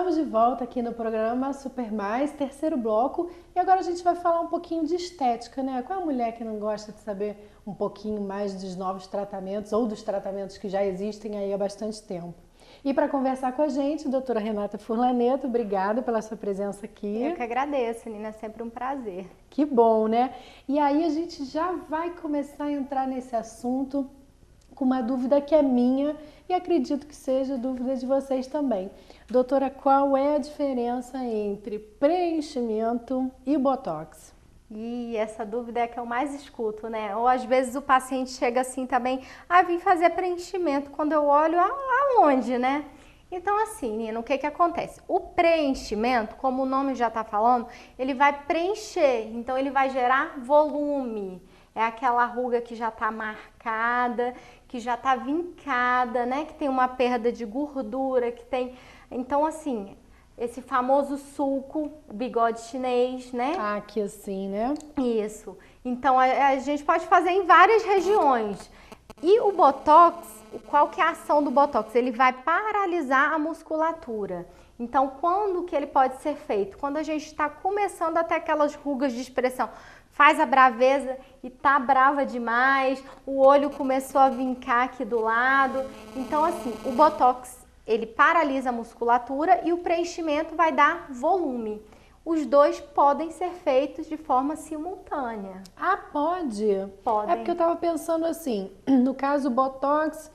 Estamos de volta aqui no programa Super Mais, terceiro bloco, e agora a gente vai falar um pouquinho de estética, né? Qual é a mulher que não gosta de saber um pouquinho mais dos novos tratamentos ou dos tratamentos que já existem aí há bastante tempo? E para conversar com a gente, doutora Renata Furlaneto, obrigada pela sua presença aqui. Eu que agradeço, Nina, é sempre um prazer. Que bom, né? E aí a gente já vai começar a entrar nesse assunto com uma dúvida que é minha e acredito que seja dúvida de vocês também. Doutora, qual é a diferença entre preenchimento e botox? E essa dúvida é a que eu mais escuto, né? Ou às vezes o paciente chega assim também, vim fazer preenchimento. Quando eu olho, aonde, né? Então assim, Nina, o que que acontece? O preenchimento, como o nome já tá falando, ele vai preencher, então ele vai gerar volume. É aquela ruga que já tá marcada, que já tá vincada, né? Que tem uma perda de gordura, que tem... Então assim, esse famoso sulco, o bigode chinês, né? Aqui assim, né? Isso. Então a gente pode fazer em várias regiões. E o botox, qual que é a ação do botox? Ele vai paralisar a musculatura. Então, quando que ele pode ser feito? Quando a gente está começando a ter aquelas rugas de expressão, faz a braveza e tá brava demais, o olho começou a vincar aqui do lado. Então, assim, o botox, ele paralisa a musculatura e o preenchimento vai dar volume. Os dois podem ser feitos de forma simultânea. Ah, pode? Podem. É porque eu tava pensando assim, no caso botox,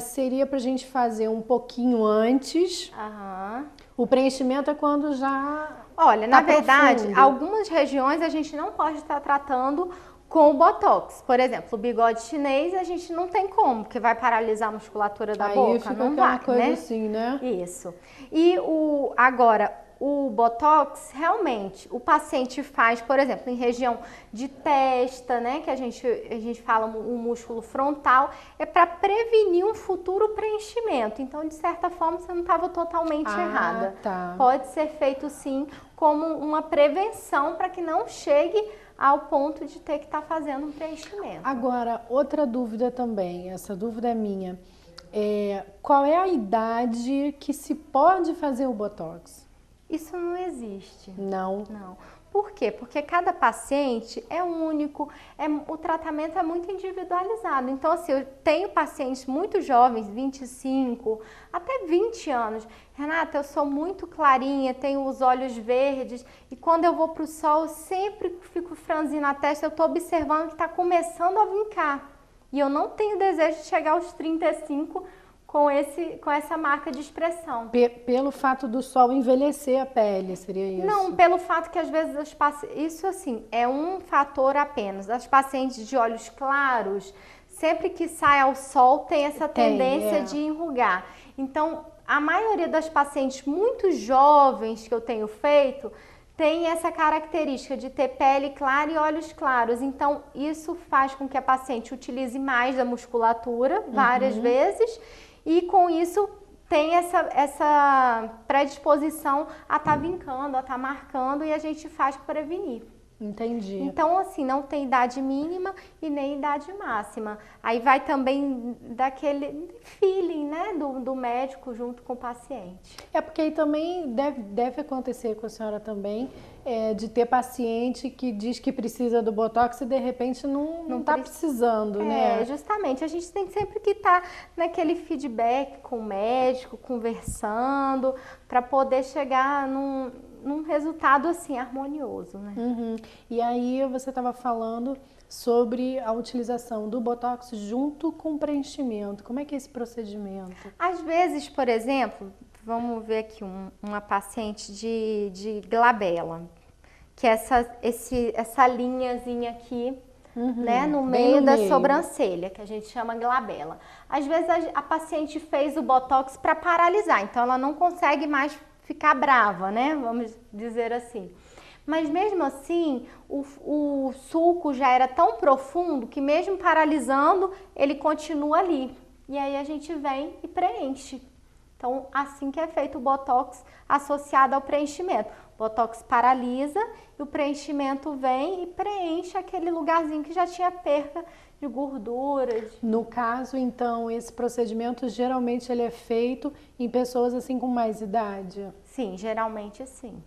seria pra gente fazer um pouquinho antes. Aham. O preenchimento é quando já... Olha, na tá verdade, profundo. algumas regiões a gente não pode estar tratando com o botox. Por exemplo, o bigode chinês a gente não tem como, porque vai paralisar a musculatura da Aí boca, fica não aquela vai, coisa né? assim, né? Isso. E o botox, realmente, o paciente faz, por exemplo, em região de testa, né, que a gente fala o músculo frontal, é para prevenir um futuro preenchimento. Então, de certa forma, você não estava totalmente errada. Tá. Pode ser feito, sim, como uma prevenção para que não chegue ao ponto de ter que estar fazendo um preenchimento. Agora, outra dúvida também, essa dúvida é minha. Qual é a idade que se pode fazer o botox? Isso não existe. Não. Não. Por quê? Porque cada paciente é único, o tratamento é muito individualizado. Então, assim, eu tenho pacientes muito jovens, 25, até 20 anos. Renata, eu sou muito clarinha, tenho os olhos verdes e quando eu vou para o sol, eu sempre fico franzindo a testa, eu estou observando que está começando a vincar. E eu não tenho desejo de chegar aos 35 com essa marca de expressão. Pelo fato do sol envelhecer a pele, seria isso? Não, pelo fato que às vezes isso assim, é um fator apenas. As pacientes de olhos claros, sempre que sai ao sol, tem essa tendência de enrugar. Então, a maioria das pacientes muito jovens que eu tenho feito, tem essa característica de ter pele clara e olhos claros. Então, isso faz com que a paciente utilize mais da musculatura, várias vezes, e com isso tem essa predisposição a estar vincando, a estar marcando, e a gente faz para prevenir. Entendi. Então, assim, não tem idade mínima e nem idade máxima. Aí vai também daquele feeling, né, do médico junto com o paciente. É porque aí também deve acontecer com a senhora também, de ter paciente que diz que precisa do botox e de repente não está precisando, né? Justamente. A gente tem sempre que estar naquele feedback com o médico, conversando, para poder chegar num resultado assim harmonioso, né? E aí você estava falando sobre a utilização do botox junto com o preenchimento. Como é que é esse procedimento? Às vezes, por exemplo, vamos ver aqui uma paciente de glabela, que é essa linhazinha aqui, né, no meio da sobrancelha, que a gente chama glabela. Às vezes a paciente fez o botox para paralisar, então ela não consegue mais ficar brava, né? Vamos dizer assim. Mas mesmo assim, o sulco já era tão profundo que mesmo paralisando, ele continua ali. E aí a gente vem e preenche. Então, assim que é feito o botox associado ao preenchimento. O botox paralisa e o preenchimento vem e preenche aquele lugarzinho que já tinha perda de de gorduras. No caso, então, esse procedimento geralmente ele é feito em pessoas assim com mais idade? Sim, geralmente sim.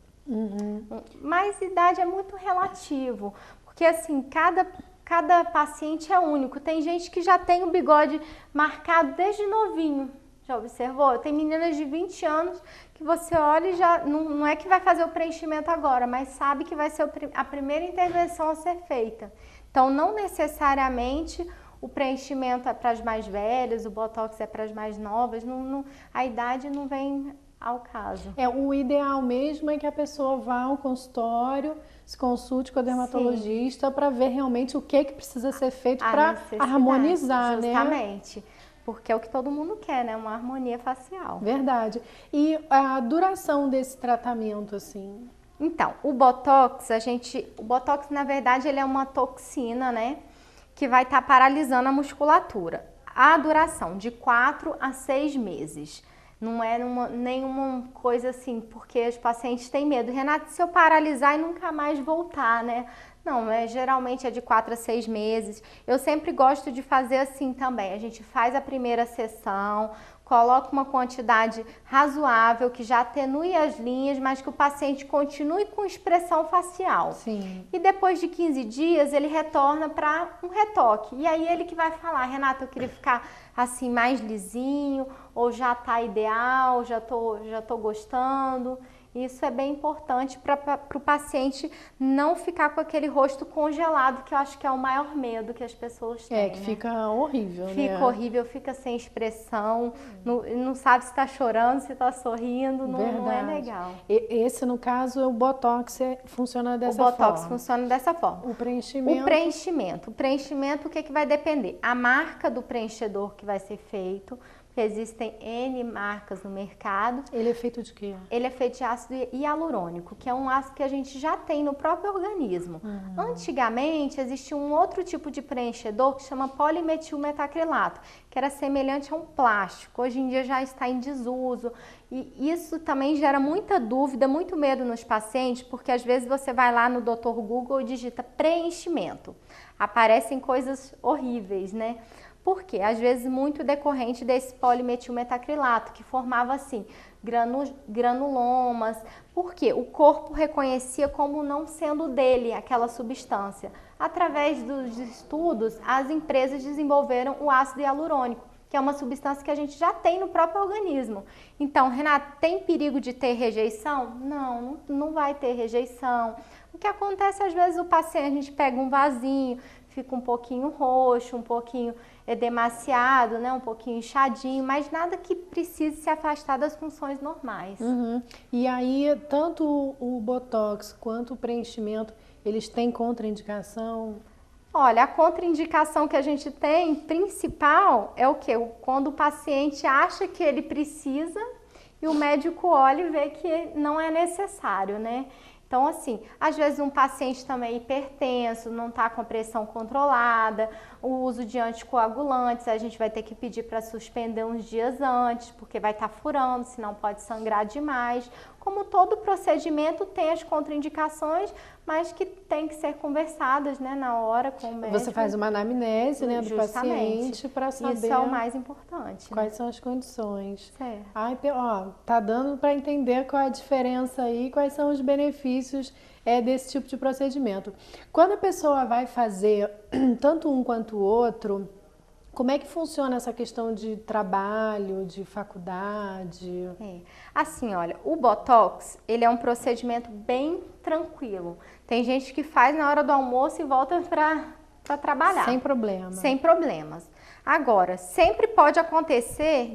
Mais idade é muito relativo, porque assim, cada paciente é único. Tem gente que já tem o bigode marcado desde novinho. Já observou? Tem meninas de 20 anos que você olha e já não é que vai fazer o preenchimento agora, mas sabe que vai ser a primeira intervenção a ser feita. Então, não necessariamente o preenchimento é para as mais velhas, o botox é para as mais novas, a idade não vem ao caso. O ideal mesmo é que a pessoa vá ao consultório, se consulte com a dermatologista para ver realmente o que precisa ser feito para harmonizar, né? Justamente. Porque é o que todo mundo quer, né? Uma harmonia facial. Verdade. E a duração desse tratamento, assim? Então, o Botox, o Botox, na verdade, ele é uma toxina, né? Que vai estar paralisando a musculatura. A duração de 4 a 6 meses. Não é nenhuma coisa assim, porque os pacientes têm medo. Renata, se eu paralisar e nunca mais voltar, né? Não, geralmente é de 4 a 6 meses. Eu sempre gosto de fazer assim também. A gente faz a primeira sessão, coloca uma quantidade razoável que já atenue as linhas, mas que o paciente continue com expressão facial. Sim. E depois de 15 dias ele retorna para um retoque. E aí ele que vai falar, Renata, eu queria ficar assim mais lisinho, ou já tá ideal, já tô gostando. Isso é bem importante para o paciente não ficar com aquele rosto congelado, que eu acho que é o maior medo que as pessoas têm. Que fica horrível, né? Fica horrível, fica sem expressão, não sabe se está chorando, se está sorrindo, não é legal. Esse, no caso, o Botox funciona dessa forma? O Botox funciona dessa forma. O preenchimento? O preenchimento, o que vai depender? A marca do preenchedor que vai ser feito. Existem N marcas no mercado. Ele é feito de quê? Ele é feito de ácido hialurônico, que é um ácido que a gente já tem no próprio organismo. Antigamente, existia um outro tipo de preenchedor que chama polimetilmetacrilato, que era semelhante a um plástico. Hoje em dia já está em desuso. E isso também gera muita dúvida, muito medo nos pacientes, porque às vezes você vai lá no Dr. Google e digita preenchimento. Aparecem coisas horríveis, né? Por quê? Às vezes muito decorrente desse polimetilmetacrilato, que formava assim, granulomas. Por quê? O corpo reconhecia como não sendo dele aquela substância. Através dos estudos, as empresas desenvolveram o ácido hialurônico, que é uma substância que a gente já tem no próprio organismo. Então, Renata, tem perigo de ter rejeição? Não vai ter rejeição. O que acontece às vezes o paciente, a gente pega um vasinho, fica um pouquinho roxo, um pouquinho edemaciado, né? Um pouquinho inchadinho, mas nada que precise se afastar das funções normais. E aí, tanto o Botox quanto o preenchimento, eles têm contraindicação? Olha, a contraindicação que a gente tem, principal, é o quê? Quando o paciente acha que ele precisa e o médico olha e vê que não é necessário, né? Então, assim, às vezes um paciente também hipertenso, não está com a pressão controlada, o uso de anticoagulantes, a gente vai ter que pedir para suspender uns dias antes, porque vai estar furando, senão pode sangrar demais. Como todo procedimento tem as contraindicações, mas que tem que ser conversadas, né, na hora com o médico. Você faz uma anamnese, né, do paciente para saber. Isso é o mais importante. Quais são as condições. Certo. Ai, tá dando para entender qual é a diferença aí, quais são os benefícios desse tipo de procedimento. Quando a pessoa vai fazer tanto um quanto o outro, como é que funciona essa questão de trabalho, de faculdade? Assim, olha, o Botox, ele é um procedimento bem tranquilo. Tem gente que faz na hora do almoço e volta para trabalhar. Sem problema. Sem problemas. Agora, sempre pode acontecer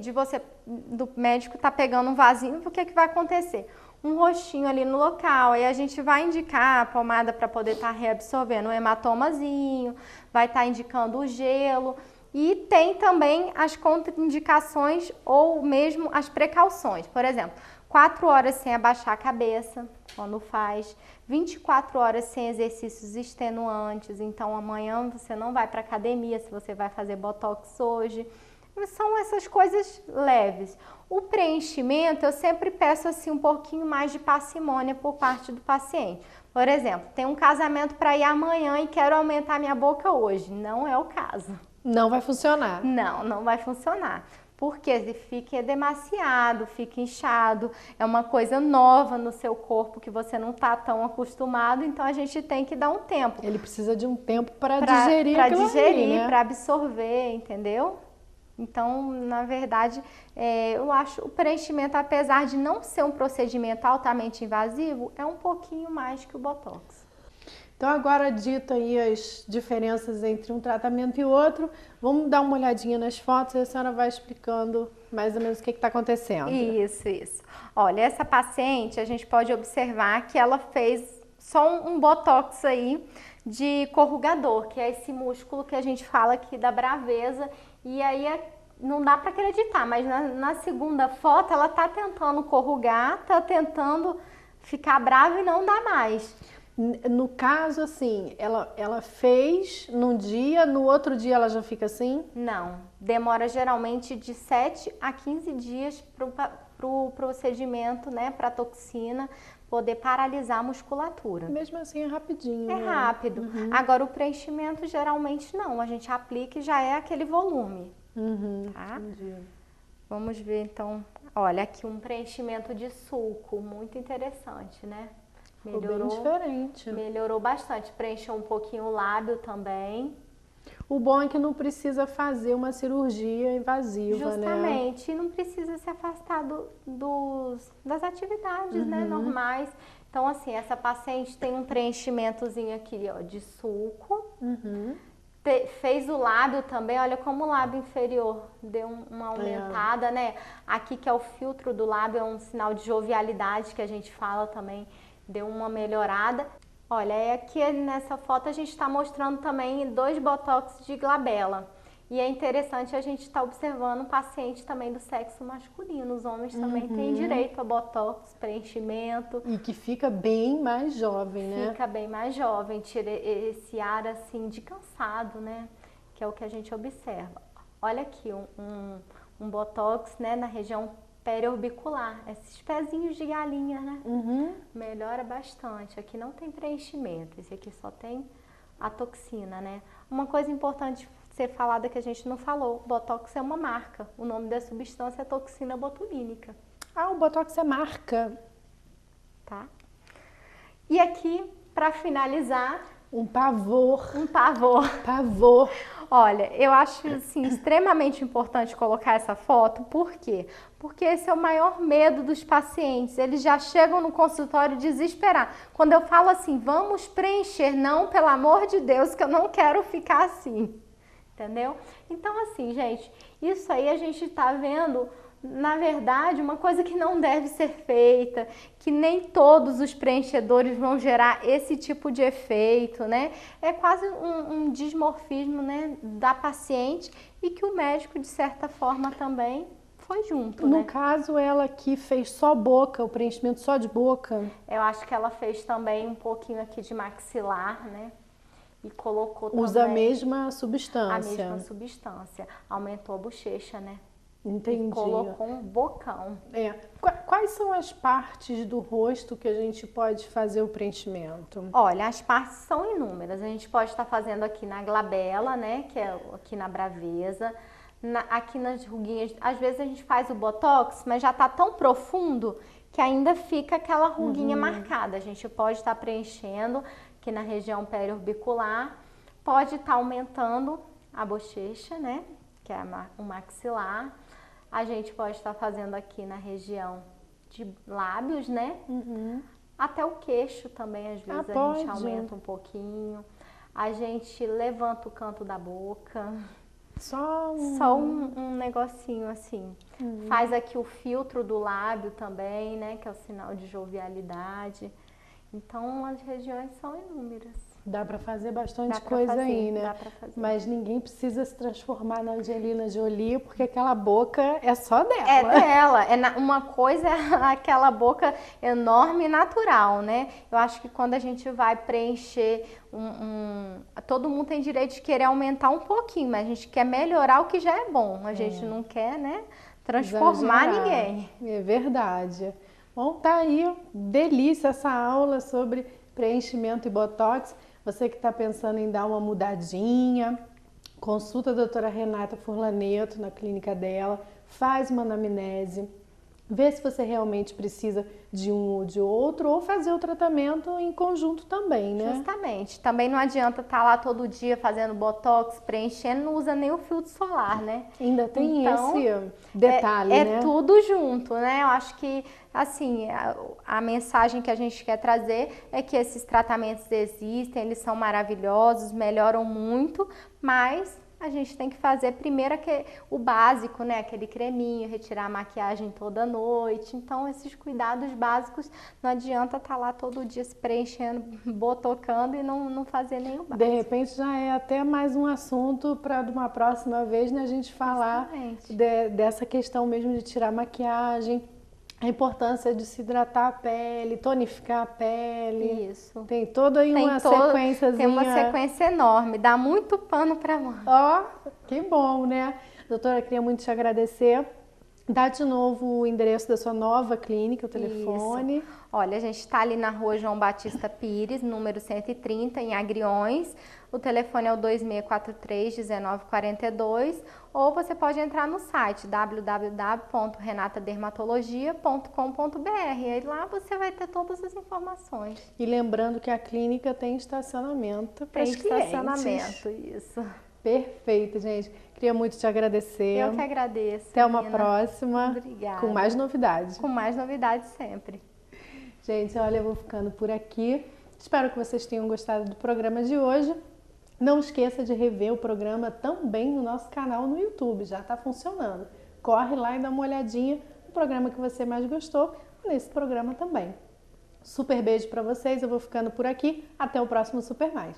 do médico estar pegando um vasinho, o que vai acontecer? Um roxinho ali no local, aí a gente vai indicar a pomada para poder estar reabsorvendo um hematomazinho, vai estar indicando o gelo. E tem também as contraindicações ou mesmo as precauções. Por exemplo, 4 horas sem abaixar a cabeça, quando faz. 24 horas sem exercícios extenuantes. Então, amanhã você não vai para academia se você vai fazer Botox hoje. São essas coisas leves. O preenchimento, eu sempre peço assim um pouquinho mais de parcimônia por parte do paciente. Por exemplo, tem um casamento para ir amanhã e quero aumentar minha boca hoje. Não é o caso. Não vai funcionar. Não, não vai funcionar. Porque fica demasiado, fica inchado, é uma coisa nova no seu corpo que você não está tão acostumado, então a gente tem que dar um tempo. Ele precisa de um tempo para digerir aquilo ali, né? Para absorver, entendeu? Então, na verdade, eu acho o preenchimento, apesar de não ser um procedimento altamente invasivo, é um pouquinho mais que o Botox. Então, agora dito aí as diferenças entre um tratamento e outro, vamos dar uma olhadinha nas fotos e a senhora vai explicando mais ou menos o que está acontecendo. Isso. Olha, essa paciente, a gente pode observar que ela fez só um Botox aí de corrugador, que é esse músculo que a gente fala aqui da braveza. E aí não dá para acreditar, mas na segunda foto ela tá tentando corrugar, tá tentando ficar brava e não dá mais. No caso, assim, ela fez num dia, no outro dia ela já fica assim? Não, demora geralmente de 7 a 15 dias pro procedimento, né, pra toxina poder paralisar a musculatura. Mesmo assim é rapidinho. É né? rápido. Uhum. Agora o preenchimento geralmente não, a gente aplica e já é aquele volume. Tá? Entendi. Vamos ver então, olha aqui um preenchimento de sulco, muito interessante, né? Melhorou, bem diferente. Melhorou bastante, preencheu um pouquinho o lábio também. O bom é que não precisa fazer uma cirurgia invasiva, Justamente, né? E não precisa se afastar das atividades, né, normais. Então, assim, essa paciente tem um preenchimentozinho aqui, ó, de sulco. Fez o lábio também, olha como o lábio inferior deu uma aumentada, né? Aqui que é o filtro do lábio, é um sinal de jovialidade que a gente fala também, deu uma melhorada. Olha, aqui nessa foto a gente está mostrando também 2 botox de glabela. E é interessante a gente estar observando um paciente também do sexo masculino. Os homens também têm direito a botox, preenchimento. E que fica bem mais jovem, né? Fica bem mais jovem, tira esse ar assim de cansado, né? Que é o que a gente observa. Olha aqui um botox, né, na região periorbicular, esses pezinhos de galinha, né? Melhora bastante. Aqui não tem preenchimento, esse aqui só tem a toxina, né? Uma coisa importante ser falada que a gente não falou, Botox é uma marca. O nome da substância é toxina botulínica. Ah, o Botox é marca. Tá? E aqui, para finalizar, um pavor. Pavor. Olha, eu acho assim, extremamente importante colocar essa foto, por quê? Porque esse é o maior medo dos pacientes, eles já chegam no consultório desesperados. Quando eu falo assim, vamos preencher, não, pelo amor de Deus, que eu não quero ficar assim, entendeu? Então assim, gente, isso aí a gente tá vendo, na verdade, uma coisa que não deve ser feita, que nem todos os preenchedores vão gerar esse tipo de efeito, né? É quase um dismorfismo, né, da paciente e que o médico, de certa forma, também foi junto, No né? caso, ela que fez só boca, o preenchimento só de boca. Eu acho que ela fez também um pouquinho aqui de maxilar, né? E colocou Usa também a mesma substância. a mesma substância. Aumentou a bochecha, né? Entendi. E colocou um bocão. Quais são as partes do rosto que a gente pode fazer o preenchimento? Olha, as partes são inúmeras. A gente pode estar fazendo aqui na glabela, né? Que é aqui na braveza. Aqui nas ruguinhas. Às vezes a gente faz o botox, mas já tá tão profundo que ainda fica aquela ruguinha marcada. A gente pode estar preenchendo aqui na região periorbicular. Pode estar aumentando a bochecha, né? Que é o maxilar. A gente pode estar fazendo aqui na região de lábios, né? Até o queixo também, às vezes a gente aumenta um pouquinho. A gente levanta o canto da boca. Só um negocinho assim. Faz aqui o filtro do lábio também, né? Que é o sinal de jovialidade. Então, as regiões são inúmeras. Dá pra fazer bastante coisa aí, né? Dá pra fazer. Mas ninguém precisa se transformar na Angelina Jolie, porque aquela boca é só dela. É dela. Uma coisa é aquela boca enorme e natural, né? Eu acho que quando a gente vai preencher todo mundo tem direito de querer aumentar um pouquinho, mas a gente quer melhorar o que já é bom. A gente não quer, né, transformar ninguém. É verdade. Bom, tá aí, delícia essa aula sobre preenchimento e botox. Você que está pensando em dar uma mudadinha, consulta a doutora Renata Furlaneto na clínica dela, faz uma anamnese, vê se você realmente precisa de um ou de outro, ou fazer o tratamento em conjunto também, né? Justamente. Também não adianta estar lá todo dia fazendo botox, preenchendo, não usa nem o filtro solar, né? Ainda tem então, esse detalhe, né? É tudo junto, né? Eu acho que, assim, a mensagem que a gente quer trazer é que esses tratamentos existem, eles são maravilhosos, melhoram muito, mas a gente tem que fazer primeiro o básico, né? Aquele creminho, retirar a maquiagem toda noite. Então, esses cuidados básicos, não adianta estar lá todo dia se preenchendo, botocando e não fazer nenhum básico. De repente já é até mais um assunto para uma próxima vez, né, a gente falar dessa questão mesmo de tirar a maquiagem, a importância de se hidratar a pele, tonificar a pele. Isso. Tem toda aí uma sequenciazinha. Tem uma sequência enorme, dá muito pano para mão. Ó, que bom, né? Doutora, queria muito te agradecer. Dá de novo o endereço da sua nova clínica, o telefone. Isso. Olha, a gente está ali na rua João Batista Pires, número 130, em Agriões. O telefone é o 2643-1942. Ou você pode entrar no site www.renatadermatologia.com.br. E lá você vai ter todas as informações. E lembrando que a clínica tem estacionamento para os clientes. Estacionamento, isso. Perfeito, gente. Queria muito te agradecer. Eu que agradeço. Até uma próxima. Obrigada. Com mais novidades. Com mais novidades sempre. Gente, olha, eu vou ficando por aqui. Espero que vocês tenham gostado do programa de hoje. Não esqueça de rever o programa também no nosso canal no YouTube. Já está funcionando. Corre lá e dá uma olhadinha no programa que você mais gostou, nesse programa também. Super beijo para vocês. Eu vou ficando por aqui. Até o próximo Super Mais.